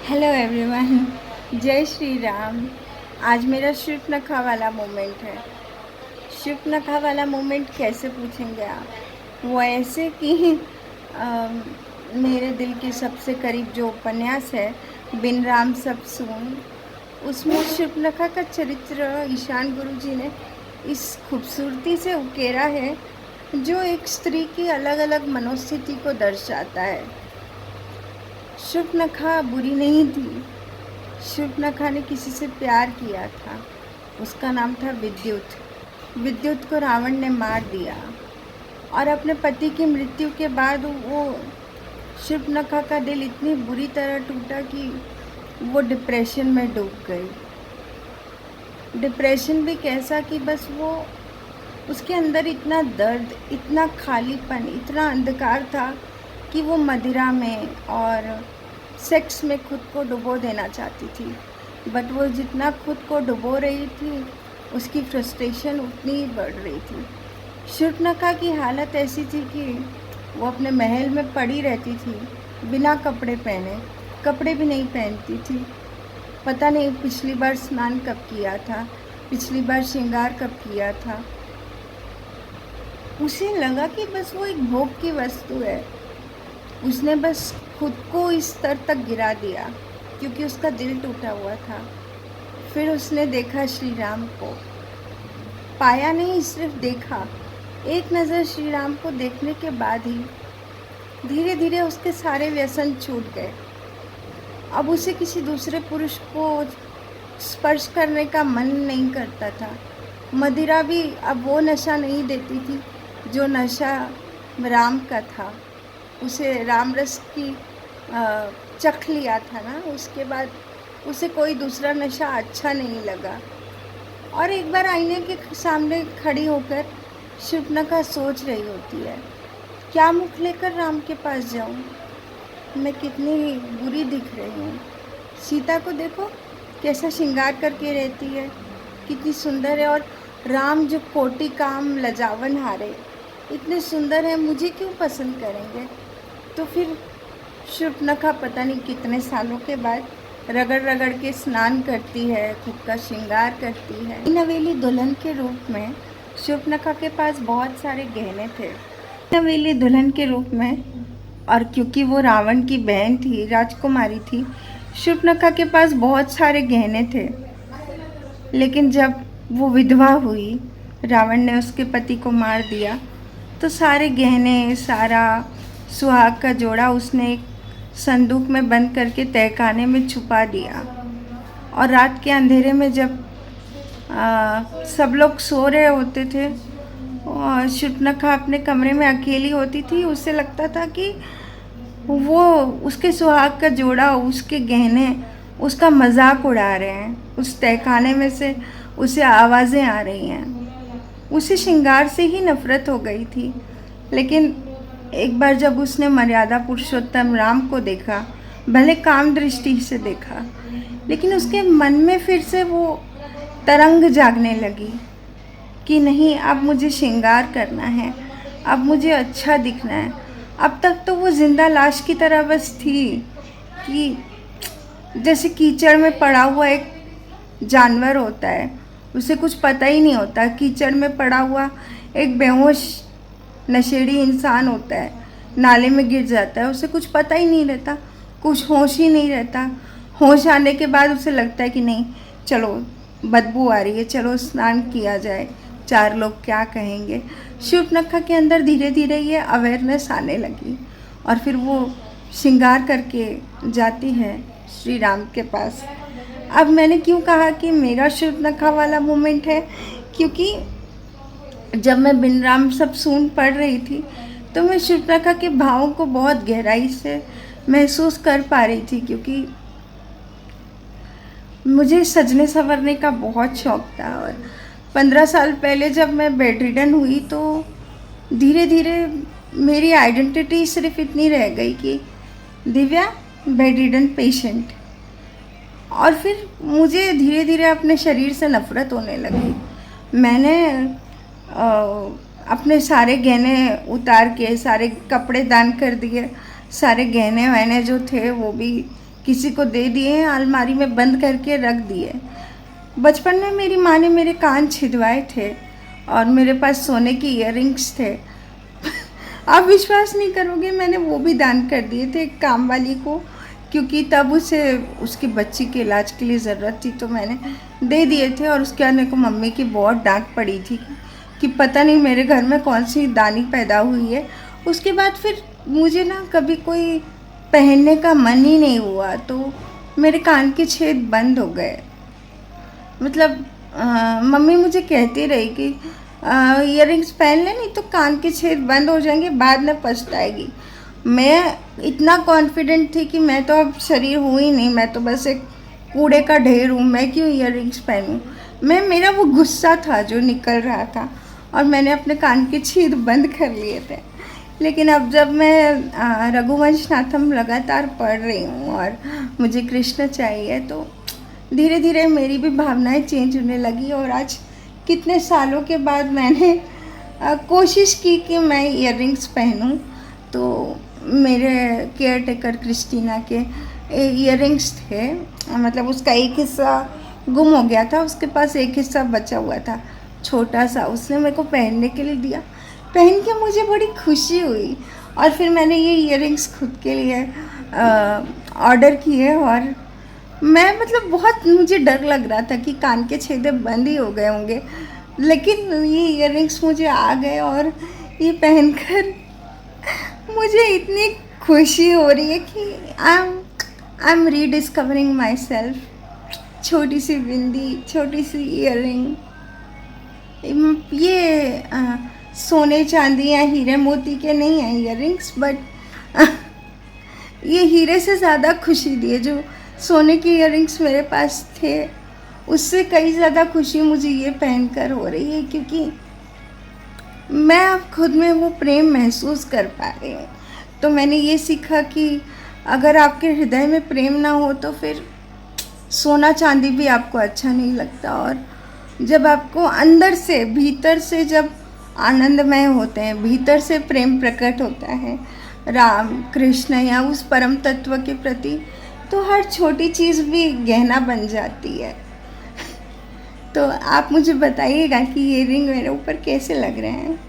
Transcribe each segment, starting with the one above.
Hello everyone, जय श्री राम। आज मेरा शूर्पणखा वाला मोमेंट है। शूर्पणखा वाला मोमेंट कैसे पूछेंगे आप? वो ऐसे कि मेरे दिल के सबसे करीब जो उपन्यास है बिन राम सब सून, उसमें शूर्पणखा का चरित्र ईशान गुरुजी ने इस खूबसूरती से उकेरा है जो एक स्त्री की अलग अलग मनोस्थिति को दर्शाता है। शूर्पणखा बुरी नहीं थी। शूर्पणखा ने किसी से प्यार किया था। उसका नाम था विद्युत। विद्युत को रावण ने मार दिया और अपने पति की मृत्यु के बाद वो शूर्पणखा का दिल इतनी बुरी तरह टूटा कि वो डिप्रेशन में डूब गई। डिप्रेशन भी कैसा कि बस वो उसके अंदर इतना दर्द, इतना खालीपन, इतना अंधकार था कि वो मदिरा में और सेक्स में खुद को डुबो देना चाहती थी। बट वो जितना खुद को डुबो रही थी उसकी फ्रस्ट्रेशन उतनी ही बढ़ रही थी। शूर्पणखा की हालत ऐसी थी कि वो अपने महल में पड़ी रहती थी बिना कपड़े पहने, कपड़े भी नहीं पहनती थी। पता नहीं पिछली बार स्नान कब किया था, पिछली बार श्रृंगार कब किया था। उसे लगा कि बस वो एक भोग की वस्तु है। उसने बस खुद को इस स्तर तक गिरा दिया क्योंकि उसका दिल टूटा हुआ था। फिर उसने देखा श्री राम को, पाया नहीं, सिर्फ देखा। एक नज़र श्री राम को देखने के बाद ही धीरे धीरे उसके सारे व्यसन छूट गए। अब उसे किसी दूसरे पुरुष को स्पर्श करने का मन नहीं करता था। मदिरा भी अब वो नशा नहीं देती थी जो नशा राम का था। उसे राम रस की चख लिया था ना, उसके बाद उसे कोई दूसरा नशा अच्छा नहीं लगा। और एक बार आईने के सामने खड़ी होकर शूर्पणखा सोच रही होती है, क्या मुख लेकर राम के पास जाऊं? मैं कितनी बुरी दिख रही हूँ। सीता को देखो कैसा श्रृंगार करके रहती है, कितनी सुंदर है। और राम जो कोटि काम लजावन हारे, इतने सुंदर हैं, मुझे क्यों पसंद करेंगे? तो फिर शूर्पणखा पता नहीं कितने सालों के बाद रगड़ रगड़ के स्नान करती है, खुद का श्रृंगार करती है। नवेली दुल्हन के रूप में शूर्पणखा के पास बहुत सारे गहने थे। नवेली दुल्हन के रूप में, और क्योंकि वो रावण की बहन थी, राजकुमारी थी, शूर्पणखा के पास बहुत सारे गहने थे। लेकिन जब वो विधवा हुई, रावण ने उसके पति को मार दिया, तो सारे गहने, सारा सुहाग का जोड़ा उसने एक संदूक में बंद करके तहखाने में छुपा दिया। और रात के अंधेरे में जब सब लोग सो रहे होते थे और शूर्पणखा अपने कमरे में अकेली होती थी, उसे लगता था कि वो उसके सुहाग का जोड़ा, उसके गहने उसका मजाक उड़ा रहे हैं। उस तहखाने में से उसे आवाज़ें आ रही हैं। उसे श्रृंगार से ही नफ़रत हो गई थी। लेकिन एक बार जब उसने मर्यादा पुरुषोत्तम राम को देखा, भले काम दृष्टि से देखा, लेकिन उसके मन में फिर से वो तरंग जागने लगी कि नहीं, अब मुझे श्रृंगार करना है, अब मुझे अच्छा दिखना है। अब तक तो वो जिंदा लाश की तरह बस थी कि जैसे कीचड़ में पड़ा हुआ एक जानवर होता है, उसे कुछ पता ही नहीं होता। कीचड़ में पड़ा हुआ एक बेहोश नशेड़ी इंसान होता है, नाले में गिर जाता है, उसे कुछ पता ही नहीं रहता, कुछ होश ही नहीं रहता। होश आने के बाद उसे लगता है कि नहीं, चलो बदबू आ रही है, चलो स्नान किया जाए, चार लोग क्या कहेंगे। शूर्पणखा के अंदर धीरे धीरे ये अवेयरनेस आने लगी और फिर वो श्रृंगार करके जाती है श्री राम के पास। अब मैंने क्यों कहा कि मेरा शूर्पणखा वाला मोमेंट है, क्योंकि जब मैं बिन राम सब सून पढ़ रही थी तो मैं शूर्पणखा के भावों को बहुत गहराई से महसूस कर पा रही थी। क्योंकि मुझे सजने संवरने का बहुत शौक़ था और 15 साल पहले जब मैं बेड रिडन हुई तो धीरे धीरे मेरी आइडेंटिटी सिर्फ इतनी रह गई कि दिव्या बेड रिडन पेशेंट। और फिर मुझे धीरे धीरे अपने शरीर से नफ़रत होने लगी। मैंने अपने सारे गहने उतार के, सारे कपड़े दान कर दिए, सारे गहने वहने जो थे वो भी किसी को दे दिए, अलमारी में बंद करके रख दिए। बचपन में मेरी माँ ने मेरे कान छिदवाए थे और मेरे पास सोने की ईयररिंग्स थे। आप विश्वास नहीं करोगे, मैंने वो भी दान कर दिए थे एक काम वाली को, क्योंकि तब उसे उसकी बच्ची के इलाज के लिए ज़रूरत थी, तो मैंने दे दिए थे। और उसके आने को मम्मी की बहुत डांट पड़ी थी कि पता नहीं मेरे घर में कौन सी दानी पैदा हुई है। उसके बाद फिर मुझे ना कभी कोई पहनने का मन ही नहीं हुआ, तो मेरे कान के छेद बंद हो गए। मतलब मम्मी मुझे कहती रही कि ईयररिंग्स पहन ले, नहीं तो कान के छेद बंद हो जाएंगे, बाद में पछताएगी। मैं इतना कॉन्फिडेंट थी कि मैं तो अब शरीर हूँ ही नहीं, मैं तो बस एक कूड़े का ढेर हूँ, मैं क्यों ईयररिंग्स पहनूँ। मेरा वो गुस्सा था जो निकल रहा था, और मैंने अपने कान के छेद बंद कर लिए थे। लेकिन अब जब मैं रघुवंश नाथम लगातार पढ़ रही हूँ और मुझे कृष्ण चाहिए, तो धीरे धीरे मेरी भी भावनाएं चेंज होने लगी। और आज कितने सालों के बाद मैंने कोशिश की कि मैं ईयररिंग्स पहनूं। तो मेरे केयर टेकर क्रिस्टीना के ईयररिंग्स थे, मतलब उसका एक हिस्सा गुम हो गया था, उसके पास एक हिस्सा बचा हुआ था छोटा सा, उसने मेरे को पहनने के लिए दिया। पहन के मुझे बड़ी खुशी हुई, और फिर मैंने ये ईयररिंग्स खुद के लिए ऑर्डर किए। और मैं मतलब बहुत मुझे डर लग रहा था कि कान के छेदे बंद ही हो गए होंगे, लेकिन ये ईयररिंग्स मुझे आ गए, और ये पहनकर मुझे इतनी खुशी हो रही है कि I am rediscovering my self. छोटी सी बिंदी, छोटी सी ईयररिंग, ये सोने चांदी या हीरे मोती के नहीं हैं ईयररिंग्स, बट ये हीरे से ज़्यादा खुशी दिए। जो सोने के ईयररिंग्स मेरे पास थे, उससे कई ज़्यादा खुशी मुझे ये पहनकर हो रही है, क्योंकि मैं अब खुद में वो प्रेम महसूस कर पा रही हूँ। तो मैंने ये सीखा कि अगर आपके हृदय में प्रेम ना हो तो फिर सोना चांदी भी आपको अच्छा नहीं लगता। और जब आपको अंदर से, भीतर से जब आनंदमय होते हैं, भीतर से प्रेम प्रकट होता है राम कृष्ण या उस परम तत्व के प्रति, तो हर छोटी चीज़ भी गहना बन जाती है। तो आप मुझे बताइएगा कि ये रिंग मेरे ऊपर कैसे लग रहे हैं।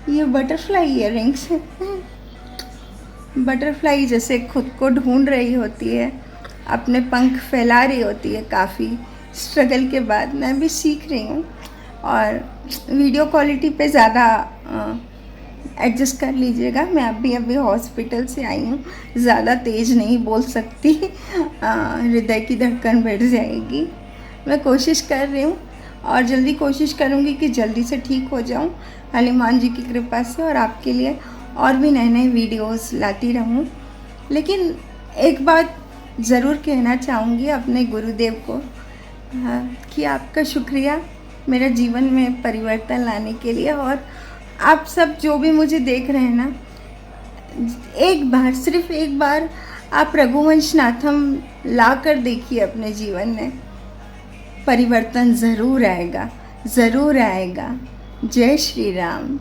ये बटरफ्लाई ईयररिंग्स हैं। बटरफ्लाई जैसे खुद को ढूंढ रही होती है, अपने पंख फैला रही होती है। काफ़ी स्ट्रगल के बाद मैं भी सीख रही हूँ, और वीडियो क्वालिटी पे ज़्यादा एडजस्ट कर लीजिएगा। मैं अभी हॉस्पिटल से आई हूँ, ज़्यादा तेज़ नहीं बोल सकती, हृदय की धड़कन बढ़ जाएगी। मैं कोशिश कर रही हूँ, और जल्दी कोशिश करूँगी कि जल्दी से ठीक हो जाऊँ हनुमान जी की कृपा से, और आपके लिए और भी नए नए वीडियोस लाती रहूँ। लेकिन एक बात ज़रूर कहना चाहूँगी अपने गुरुदेव को, कि आपका शुक्रिया मेरे जीवन में परिवर्तन लाने के लिए। और आप सब जो भी मुझे देख रहे हैं ना, एक बार, सिर्फ एक बार आप रघुवंश नाथम ला कर देखिए अपने जीवन में, परिवर्तन ज़रूर आएगा, ज़रूर आएगा। जय श्री राम।